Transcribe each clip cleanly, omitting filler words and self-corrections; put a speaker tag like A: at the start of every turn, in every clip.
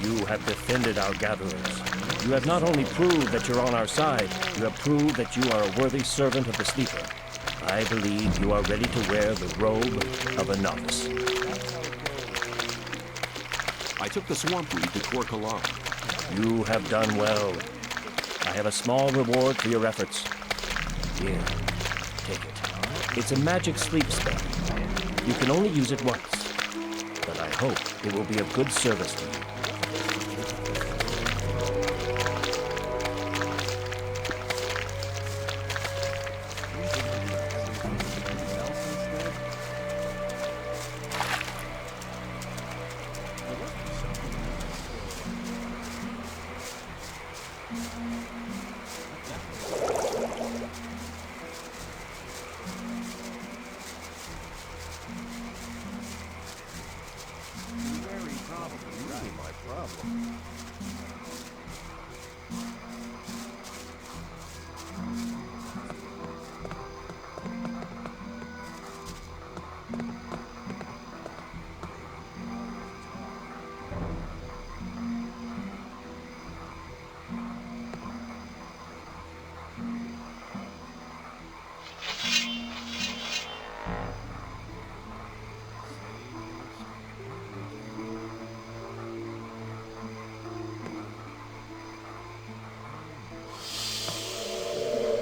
A: You have defended our gatherers. You have not only proved that you're on our side, you have proved that you are a worthy servant of the Sleeper. I believe you are ready to wear the robe of a novice.
B: I took the swamp route to Korkalar.
A: You have done well. I have a small reward for your efforts. Here, take it. It's a magic sleep spell. You can only use it once, but I hope it will be of good service to you.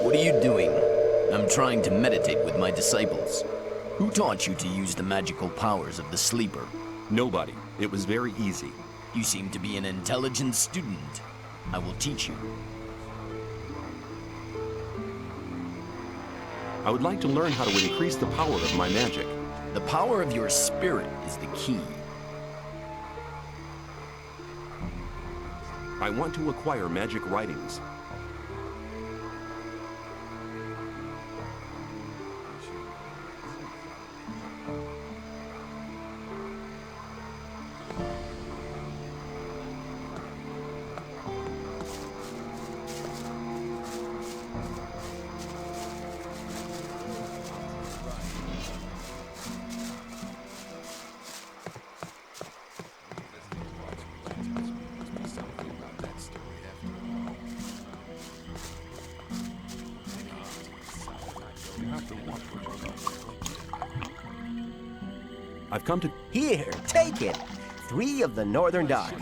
C: What are you doing? I'm trying to meditate with my disciples. Who taught you to use the magical powers of the Sleeper?
B: Nobody. It was very easy.
C: You seem to be an intelligent student. I will teach you.
B: I would like to learn how to increase the power of my magic.
C: The power of your spirit is the key.
B: I want to acquire magic writings. I've come to...
D: Here, take it. 3 of the Northern Dock.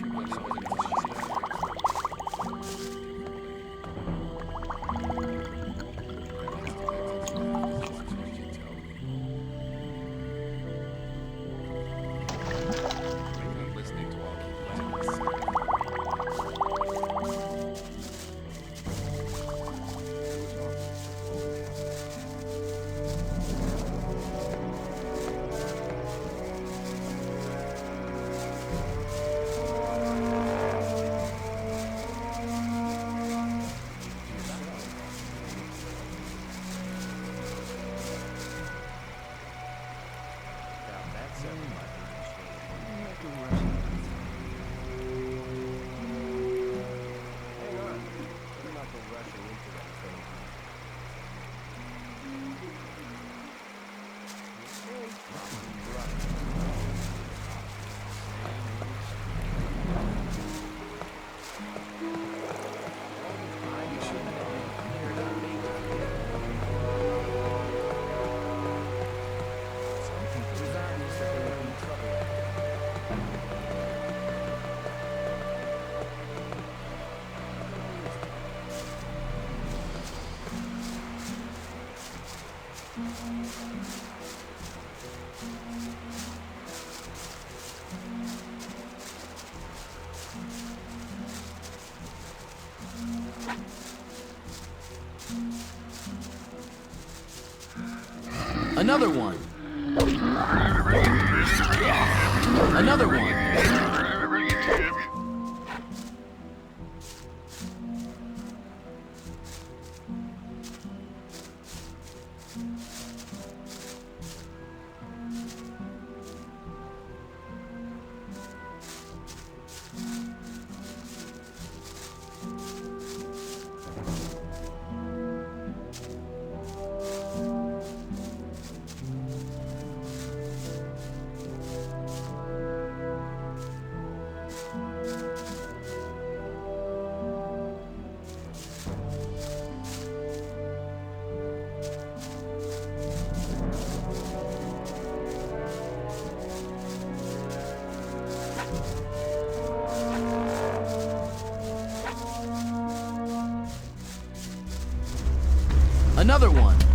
C: Another one. Another one. Another one.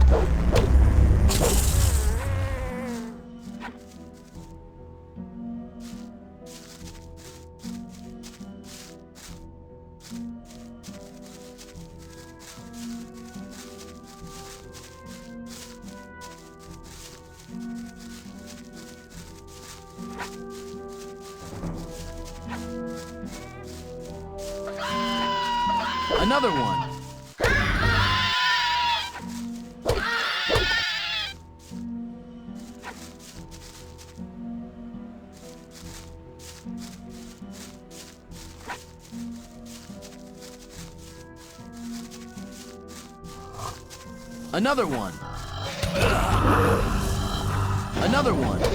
C: Another one. Another one. Another one.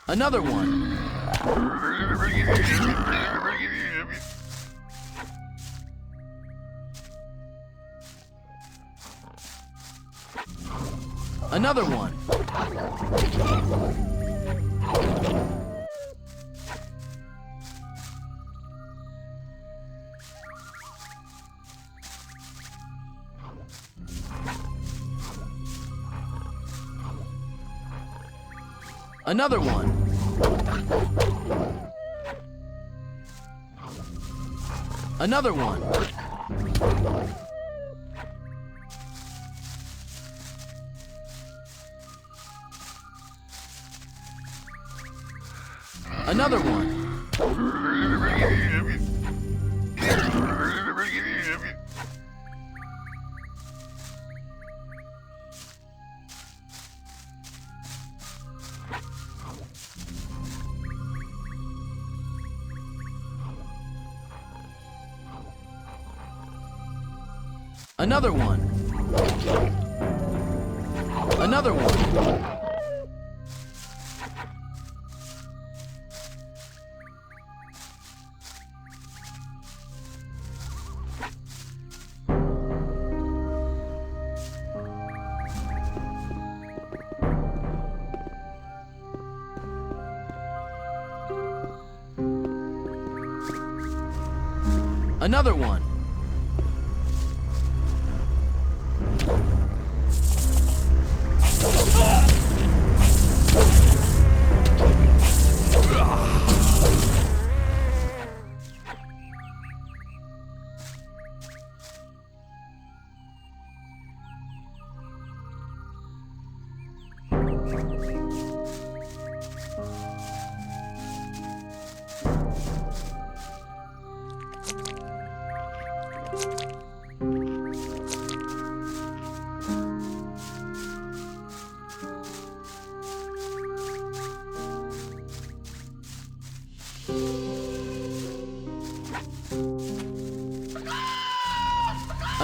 C: Another one. Another one. Another one. Another one. Another one. Another one. Another one. Another one.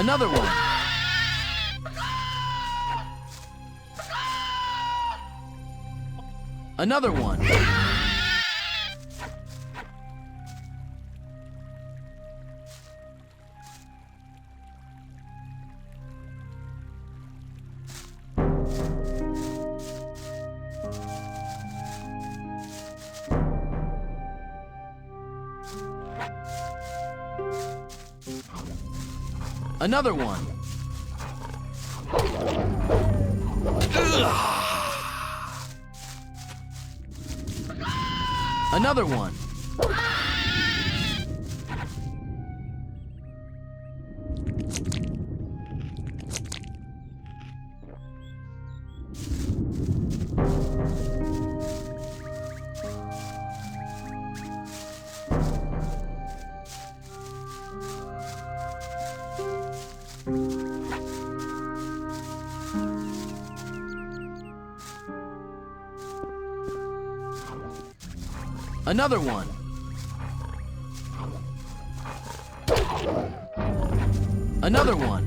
C: Another one. Another one. Another one. Another one. Another one. Another one.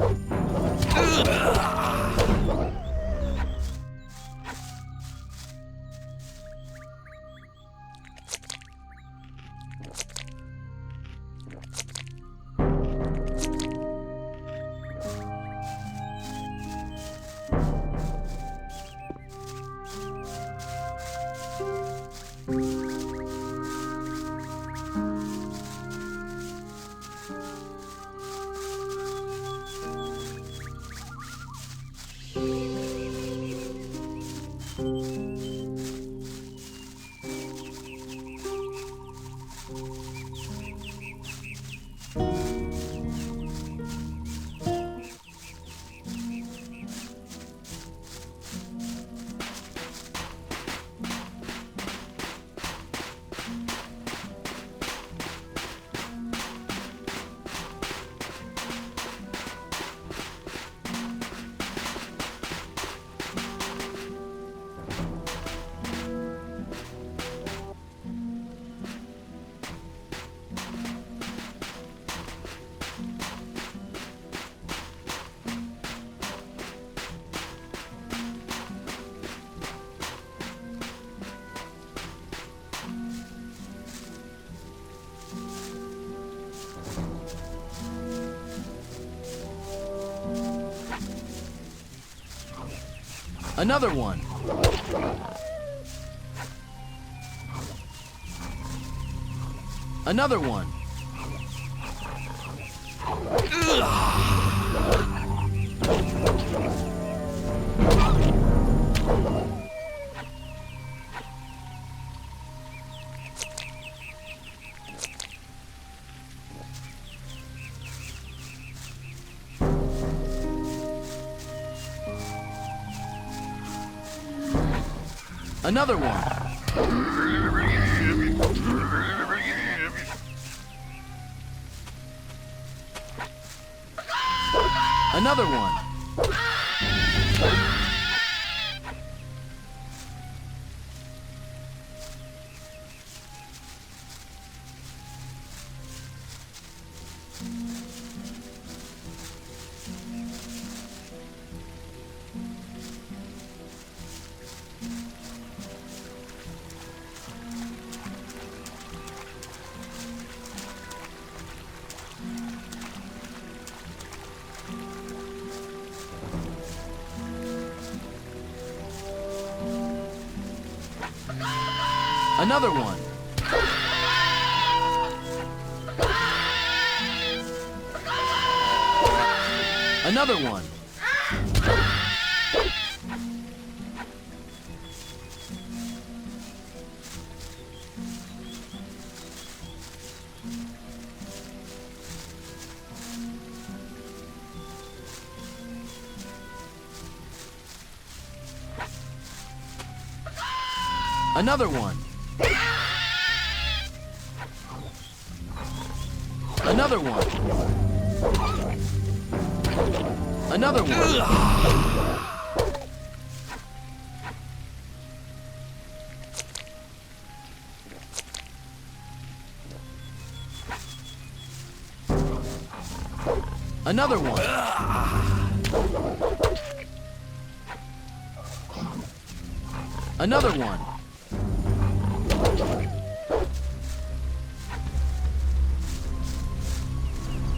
C: Another one. Another one. Another one. Another one. Another one. Another one. Another one. Another one. Another one. Another one. Another one.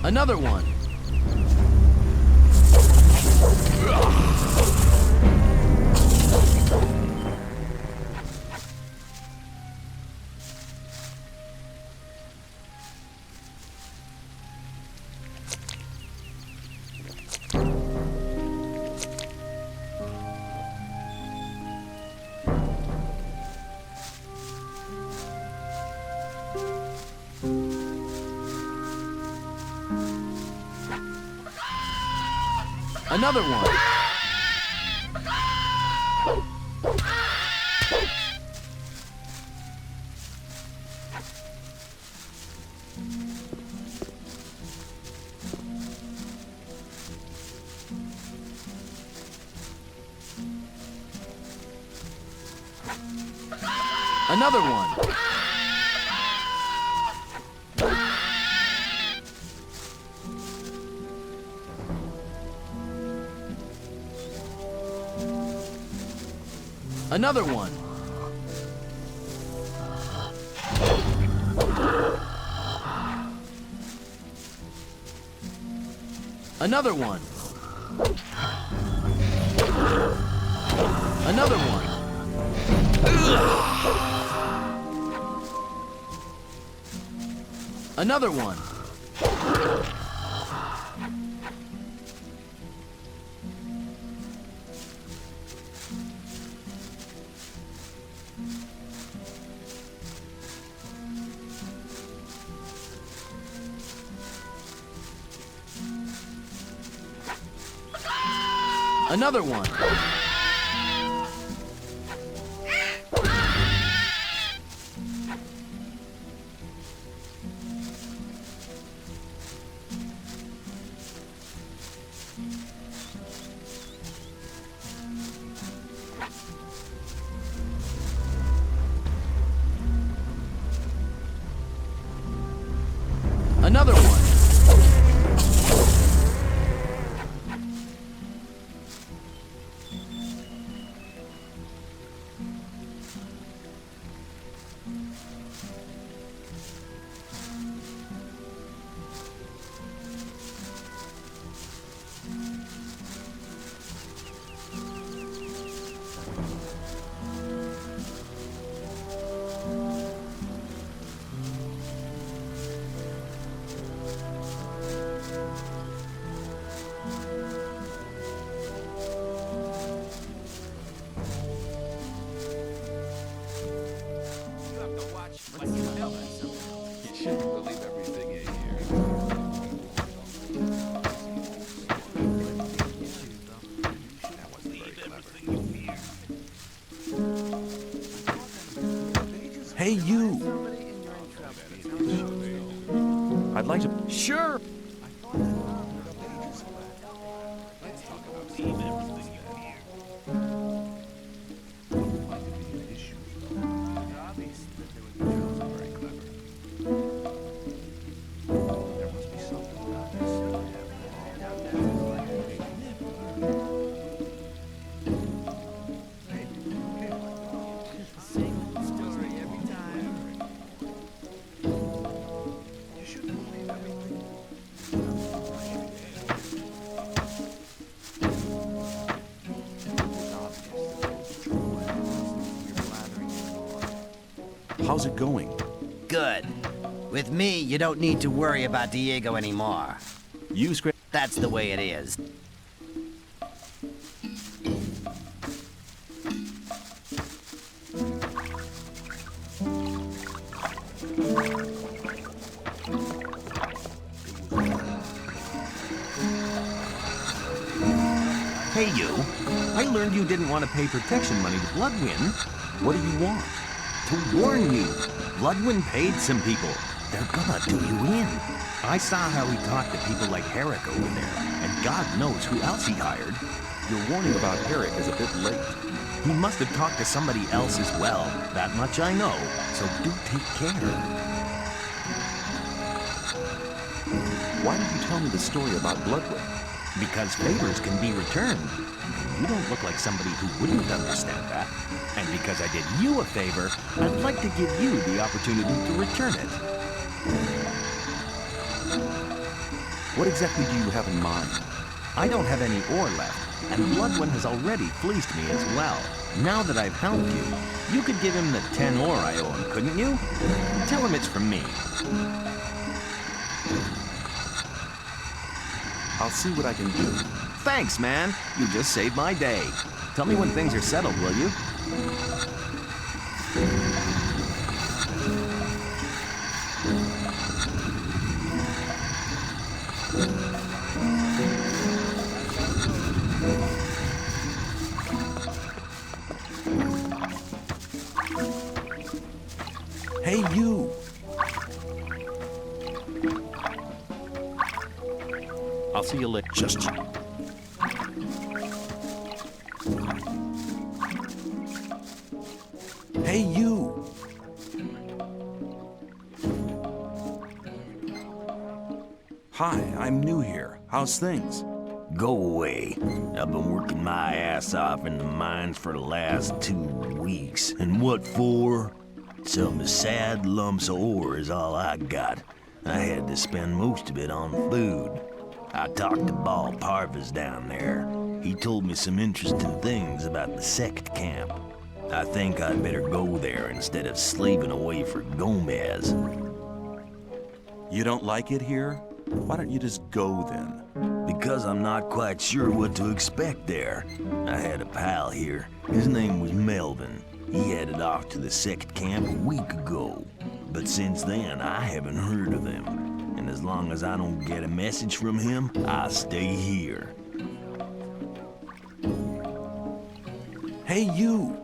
C: Another one. Another one. Another one. Another one. Another one. Another one. Another one. Another one. Another one.
B: Hey, you! I'd like to...
C: Sure.
B: How's it going?
D: Good. With me, you don't need to worry about Diego anymore.
B: You scra-
D: That's the way it is.
E: Hey, you. I learned you didn't want to pay protection money to Bloodwind. What do you want? To warn you. Bloodwind paid some people. They're gonna do you in. I saw how he talked to people like Herrick over there, and God knows who else he hired.
B: Your warning about Herrick is a bit late.
E: He must have talked to somebody else as well. That much I know. So do take care.
B: Why did you tell me the story about Bloodwind?
E: Because favors can be returned. You don't look like somebody who wouldn't understand that. And because I did you a favor, I'd like to give you the opportunity to return it.
B: What exactly do you have in mind?
E: I don't have any ore left, and Bloodwind has already fleeced me as well. Now that I've helped you, you could give him the 10 ore I owe him, couldn't you? Tell him it's from me.
B: I'll see what I can do.
E: Thanks, man. You just saved my day. Tell me when things are settled, will you?
B: Hey, you! I'll see you later. Just you. Hey, you! Hi, I'm new here. How's things?
F: Go away. I've been working my ass off in the mines for the last 2 weeks. And what for? Some sad lumps of ore is all I got. I had to spend most of it on food. I talked to Ball Parvis down there. He told me some interesting things about the sect camp. I think I'd better go there instead of slaving away for Gomez.
B: You don't like it here? Why don't you just go then?
F: Because I'm not quite sure what to expect there. I had a pal here. His name was Melvin. He headed off to the sect camp a week ago. But since then, I haven't heard of him. And as long as I don't get a message from him, I'll stay here.
B: Hey, you!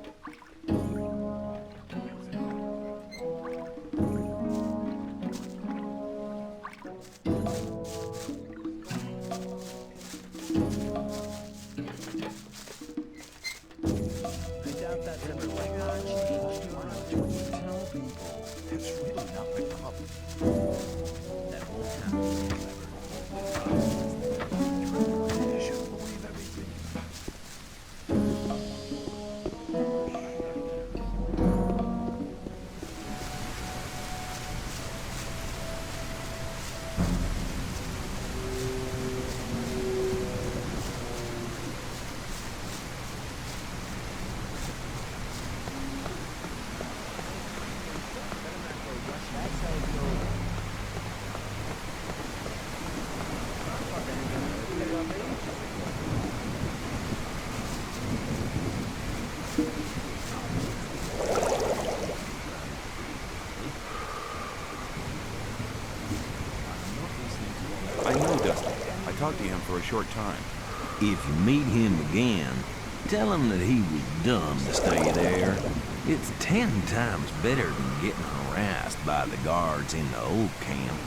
B: I know Dustin. I talked to him for a short time.
F: If you meet him again, tell him that he was dumb to stay there. It's 10 times better than getting harassed by the guards in the old camp.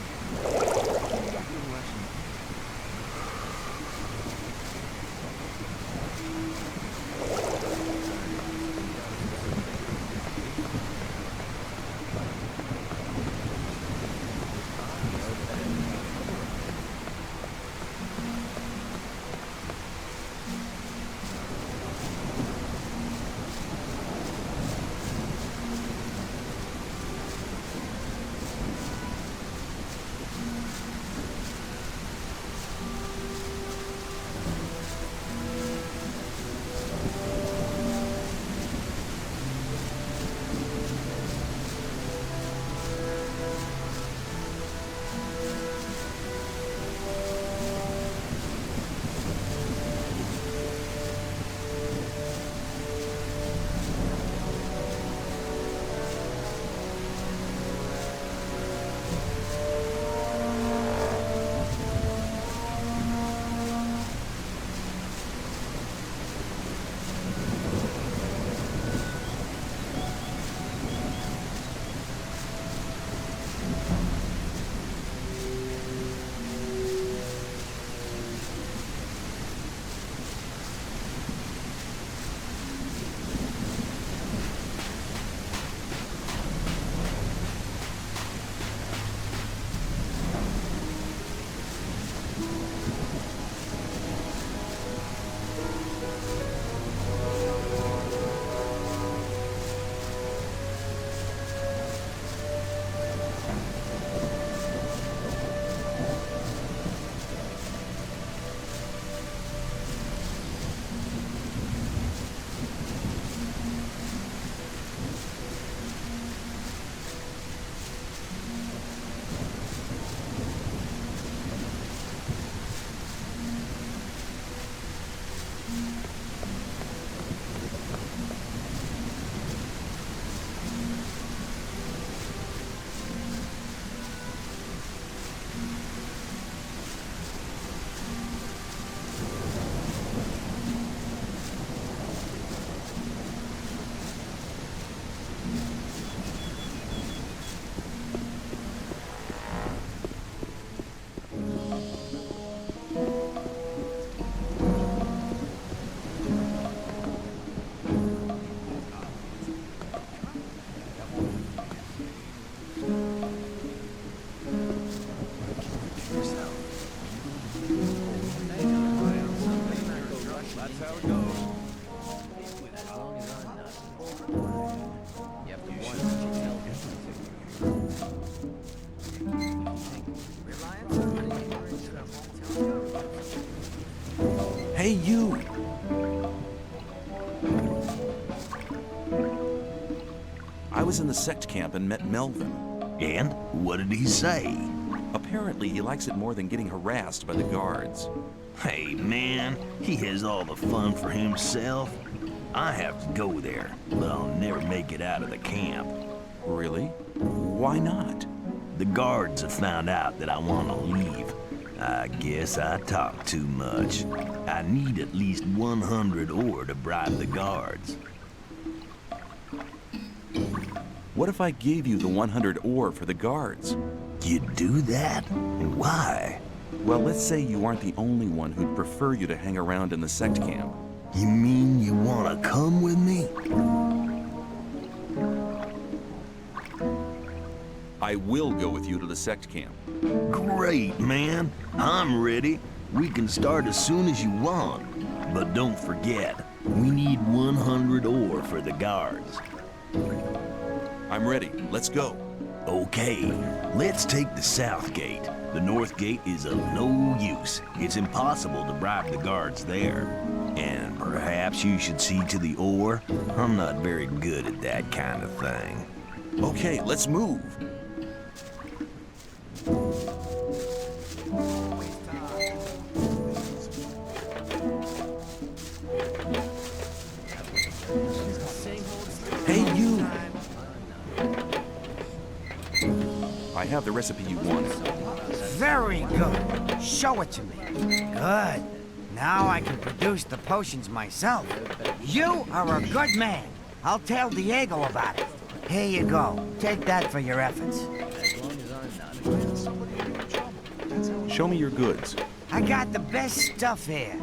B: was in the sect camp and met Melvin.
F: And what did he say?
B: Apparently, he likes it more than getting harassed by the guards.
F: Hey, man, he has all the fun for himself. I have to go there, but I'll never make it out of the camp.
B: Really? Why not?
F: The guards have found out that I want to leave. I guess I talk too much. I need at least 100 ore to bribe the guards.
B: What if I gave you the 100 ore for the guards?
F: You'd do that? Why?
B: Well, let's say you aren't the only one who'd prefer you to hang around in the sect camp.
F: You mean you want to come with me?
B: I will go with you to the sect camp.
F: Great, man. I'm ready. We can start as soon as you want. But don't forget, we need 100 ore for the guards.
B: I'm ready. Let's go.
F: Okay, let's take the south gate. The north gate is of no use. It's impossible to bribe the guards there. And perhaps you should see to the ore. I'm not very good at that kind of thing.
B: Okay, let's move. Hey, you! I have the recipe you wanted.
D: Very good. Show it to me. Good. Now I can produce the potions myself. You are a good man. I'll tell Diego about it. Here you go. Take that for your efforts.
B: Show me your goods.
D: I got the best stuff here.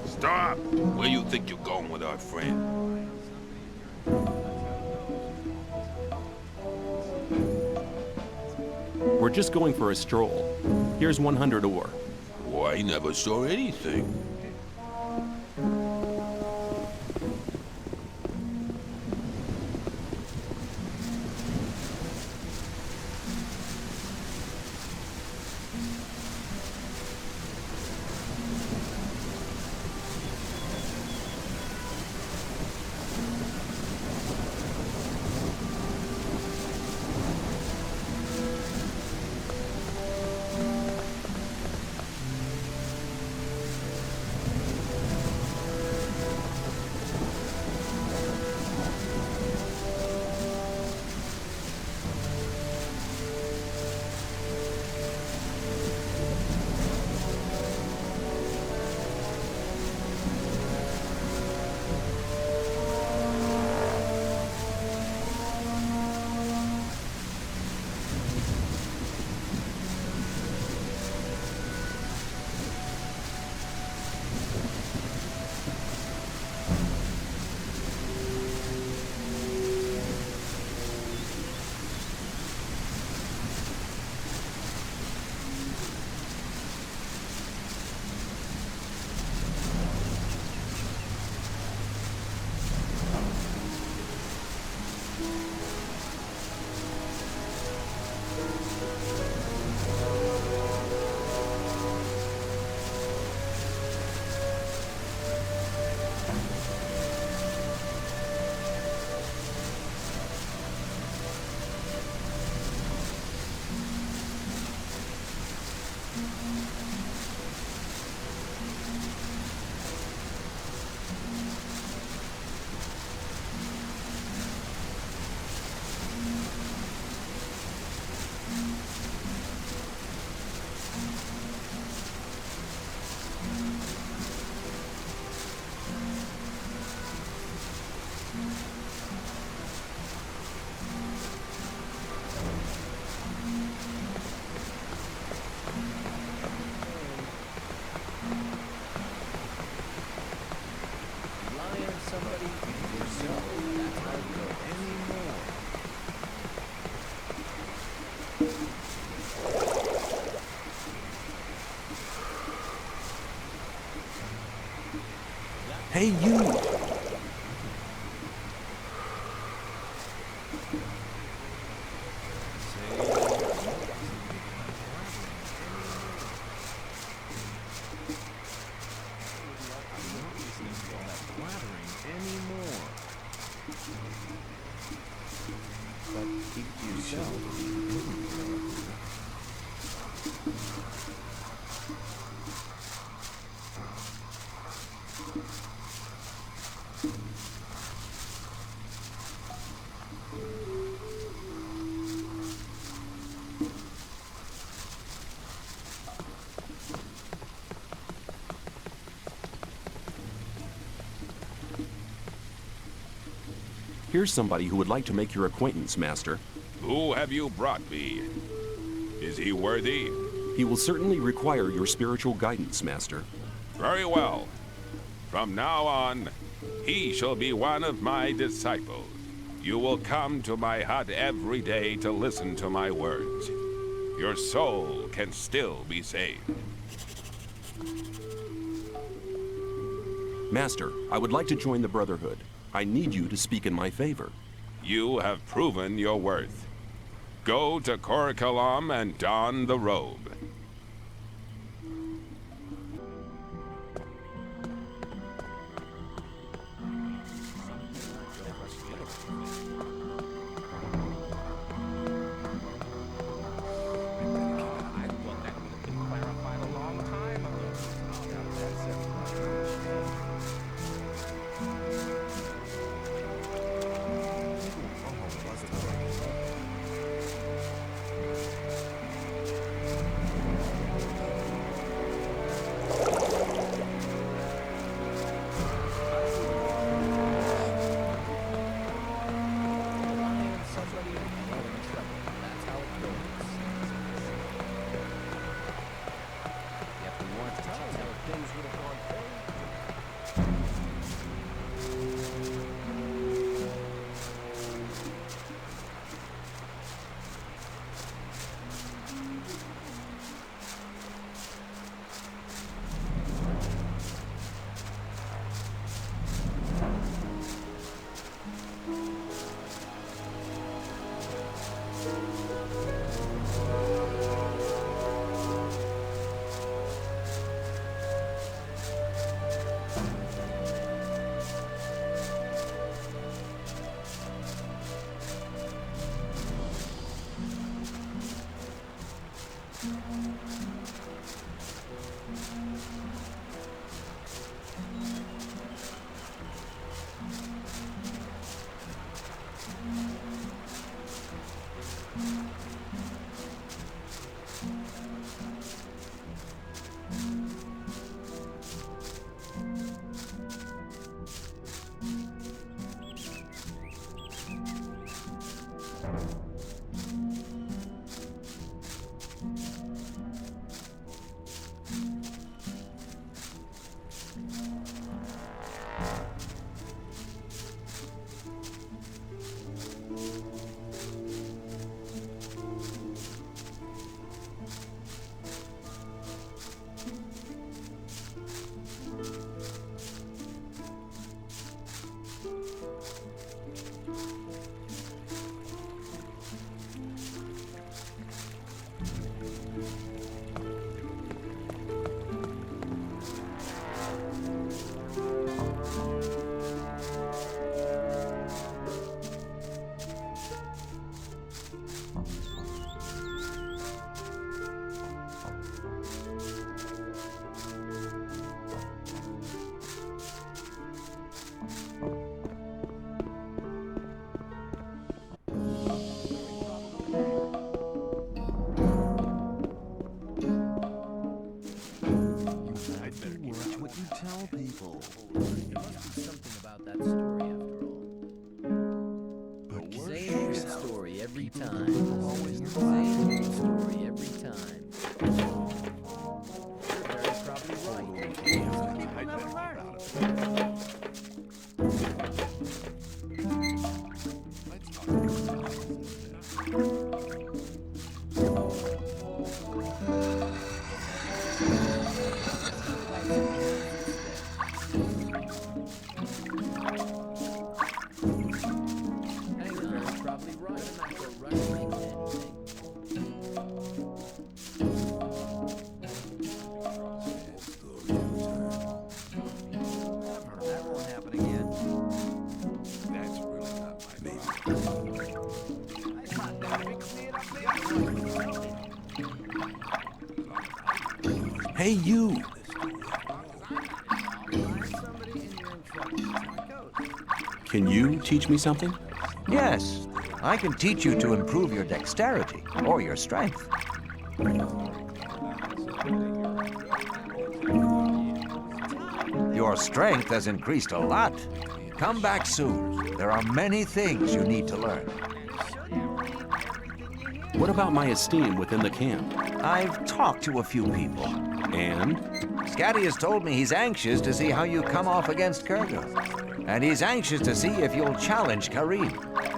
G: Stop! Where you think you're going with our friend?
B: We're just going for a stroll. Here's 100 ore.
G: Boy, I never saw anything.
E: Hey, you! Here's somebody who would like to make your acquaintance, Master.
G: Who have you brought me? Is he worthy?
E: He will certainly require your spiritual guidance, Master.
G: Very well. From now on, he shall be one of my disciples. You will come to my hut every day to listen to my words. Your soul can still be saved.
E: Master, I would like to join the Brotherhood. I need you to speak in my favor.
G: You have proven your worth. Go to KRAKEN and don the robe.
B: Hey, you! Can you teach me something?
H: Yes, I can teach you to improve your dexterity or your strength. Your strength has increased a lot. Come back soon. There are many things you need to learn.
B: What about my esteem within the camp?
H: I've talked to a few people.
B: And?
H: Scatty has told me he's anxious to see how you come off against Kurgo. And he's anxious to see if you'll challenge Karim.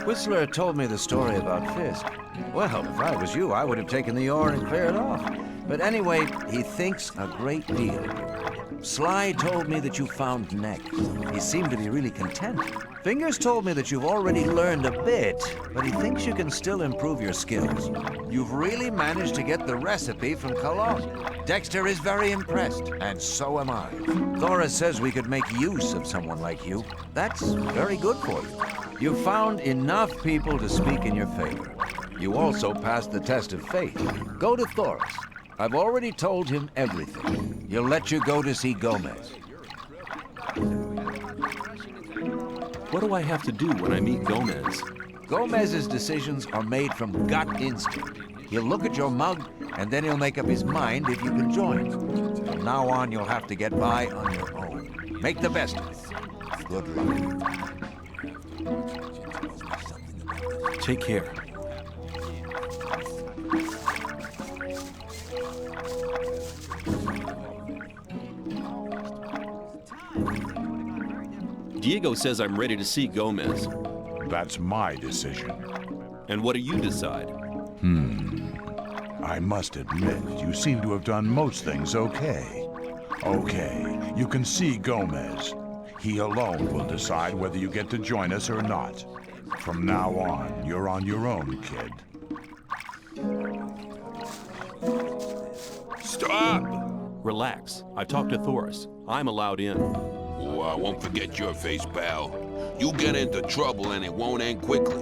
H: Whistler told me the story about Fisk. Well, if I was you, I would have taken the ore and cleared off. But anyway, he thinks a great deal of you. Sly told me that you found Neck. He seemed to be really content. Fingers told me that you've already learned a bit, but he thinks you can still improve your skills. You've really managed to get the recipe from Cologne. Dexter is very impressed, and so am I. Thora says we could make use of someone like you. That's very good for you. You found enough people to speak in your favor. You also passed the test of fate. Go to Thoris. I've already told him everything. He'll let you go to see Gomez.
B: What do I have to do when I meet Gomez?
H: Gomez's decisions are made from gut instinct. He'll look at your mug, and then he'll make up his mind if you can join. From now on, you'll have to get by on your own. Make the best of it. Good luck.
B: Take care. Diego says I'm ready to see Gomez.
I: That's my decision.
B: And what do you decide?
I: I must admit, you seem to have done most things okay. Okay, you can see Gomez. He alone will decide whether you get to join us or not. From now on, you're on your own, kid.
G: Stop!
B: Relax. I've talked to Thoris. I'm allowed in.
G: Oh, I won't forget your face, pal. You get into trouble and it won't end quickly.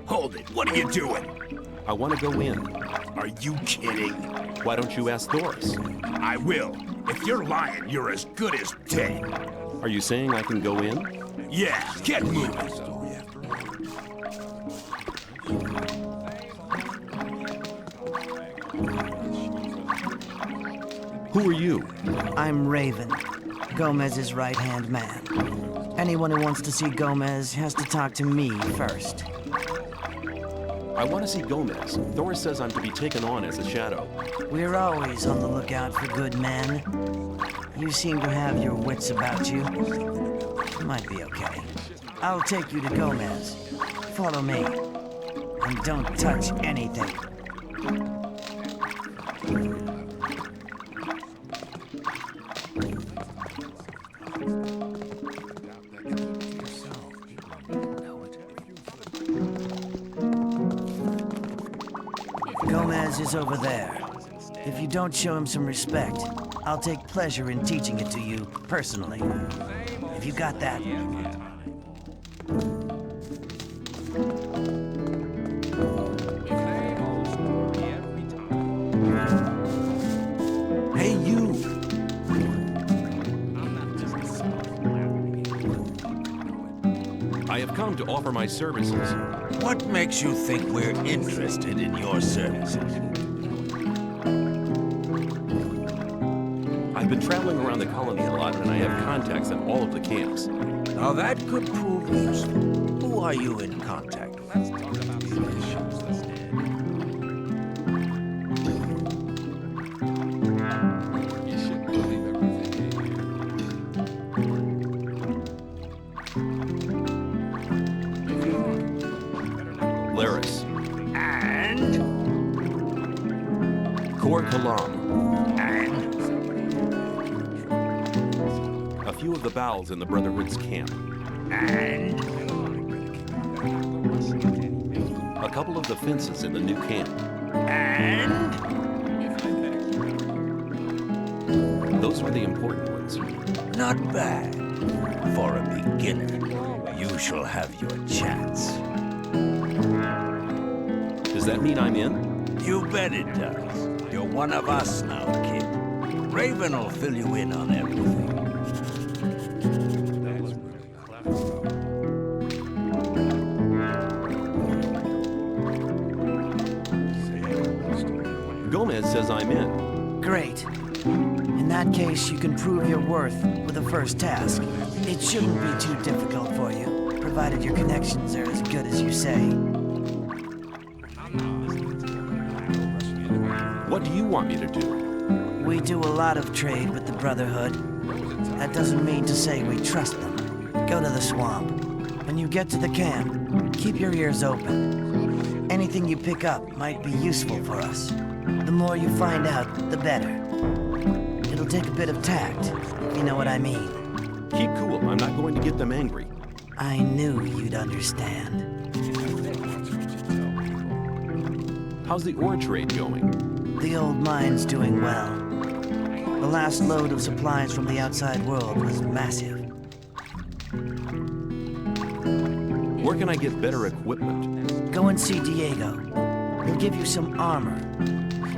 F: Hold it. What are you doing?
B: I want to go in.
F: Are you kidding?
B: Why don't you ask Thoris?
F: I will. If you're lying, you're as good as dead.
B: Are you saying I can go in?
F: Yeah, get moving.
B: Who are you?
D: I'm Raven, Gomez's right-hand man. Anyone who wants to see Gomez has to talk to me first.
B: I want to see Gomez. Thoris says I'm to be taken on as a shadow.
D: We're always on the lookout for good men. You seem to have your wits about you. Might be okay. I'll take you to Gomez. Follow me. And don't touch anything. Gomez is over there. If you don't show him some respect, I'll take pleasure in teaching it to you personally. Have you got that?
B: Hey, you! I have come to offer my services.
F: What makes you think we're interested in your services?
B: I've been traveling around the colony a lot, and I have contacts in all of the camps.
F: Now that could prove useful. Who are you in contact with?
B: Laris.
F: And?
B: Kor Kalam.
F: And?
B: A few of the bowels in the Brotherhood's camp.
F: And?
B: A couple of the fences in the new camp.
F: And?
B: Those were the important ones.
F: Not bad. For a beginner, you shall have your chance.
E: Does that mean I'm in?
F: You bet it does. You're one of us now, kid. Raven will fill you in on everything.
E: Gomez says I'm in.
D: Great. In that case, you can prove your worth with the first task. It shouldn't be too difficult for you, provided your connections are as good as you say.
E: What do you want me to do?
D: We do a lot of trade with the Brotherhood. That doesn't mean to say we trust them. Go to the swamp. When you get to the camp, keep your ears open. Anything you pick up might be useful for us. The more you find out, the better. It'll take a bit of tact, if you know what I mean.
E: Keep cool. I'm not going to get them angry.
D: I knew you'd understand.
E: How's the ore trade going?
D: The old mine's doing well. The last load of supplies from the outside world was massive.
E: Where can I get better equipment?
D: Go and see Diego. He'll give you some armor.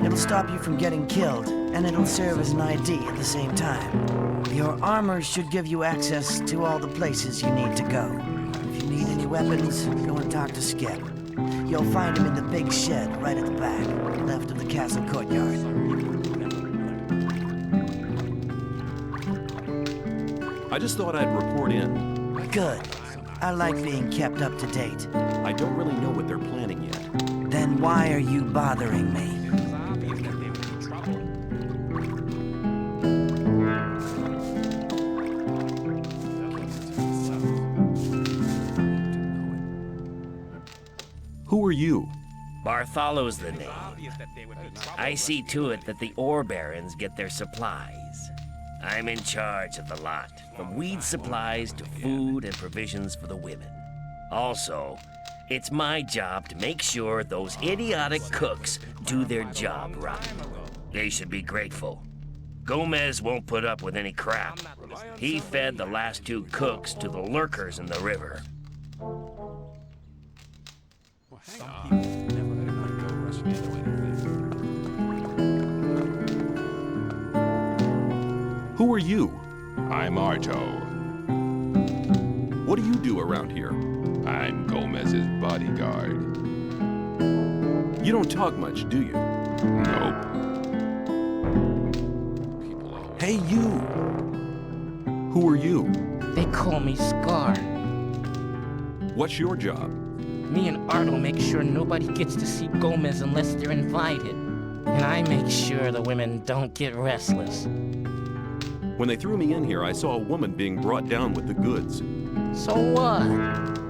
D: It'll stop you from getting killed, and it'll serve as an ID at the same time. Your armor should give you access to all the places you need to go. If you need any weapons, go and talk to Skip. You'll find him in the big shed right at the back, left of the castle courtyard.
E: I just thought I'd report in.
D: Good. I like being kept up to date.
E: I don't really know what they're planning yet.
D: Then why are you bothering me?
E: Who are you?
A: Bartholo's the name. I see to it that the ore barons get their supplies. I'm in charge of the lot, from weed supplies to food and provisions for the women. Also, it's my job to make sure those idiotic cooks do their job right. They should be grateful. Gomez won't put up with any crap. He fed the last 2 cooks to the lurkers in the river.
E: Who are you?
G: I'm Arto.
E: What do you do around here?
G: I'm Gomez's bodyguard.
E: You don't talk much, do you?
G: Nope.
E: Hey, you! Who are you?
J: They call me Scar.
E: What's your job?
J: Me and Arto make sure nobody gets to see Gomez unless they're invited. And I make sure the women don't get restless.
E: When they threw me in here, I saw a woman being brought down with the goods.
J: So what?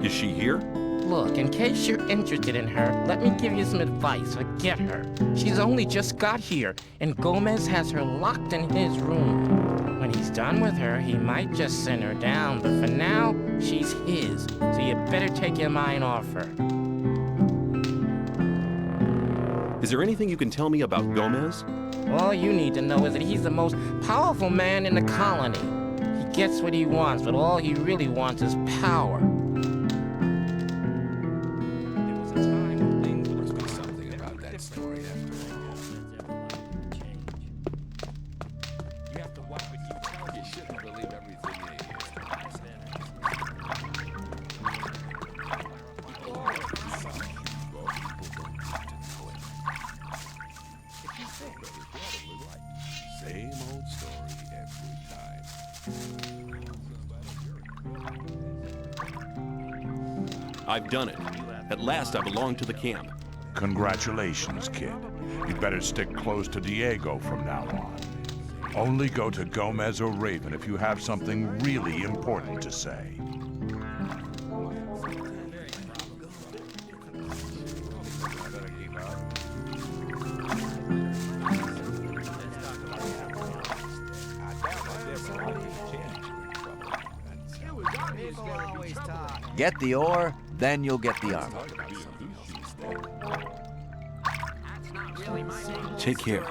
E: Is she here?
J: Look, in case you're interested in her, let me give you some advice. Forget her. She's only just got here, and Gomez has her locked in his room. When he's done with her, he might just send her down, but for now, she's his. So you better take your mind off her.
E: Is there anything you can tell me about Gomez?
J: All you need to know is that he's the most powerful man in the colony. He gets what he wants, but all he really wants is power.
G: There was a time when things must be something about that story after all. You have to watch what you tell. You shouldn't believe everything you hear. Same old story every time.
E: I've done it. At last I belong to the camp.
I: Congratulations, kid. You better stick close to Diego from now on. Only go to Gomez or Raven if you have something really important to say.
H: Get the ore, then you'll get the armor.
E: Take care.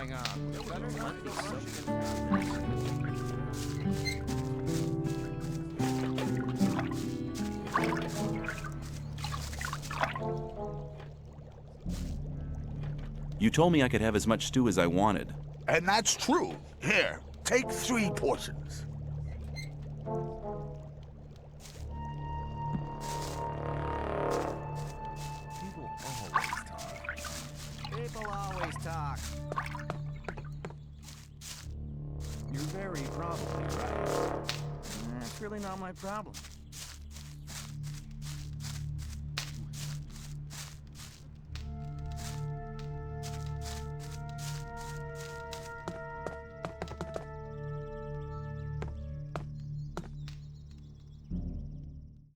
D: going on? We better not be
B: You told me I could have as much stew as I wanted.
K: And that's true. Here, take 3 portions.
D: People always talk. You're very probably right. That's really not my problem.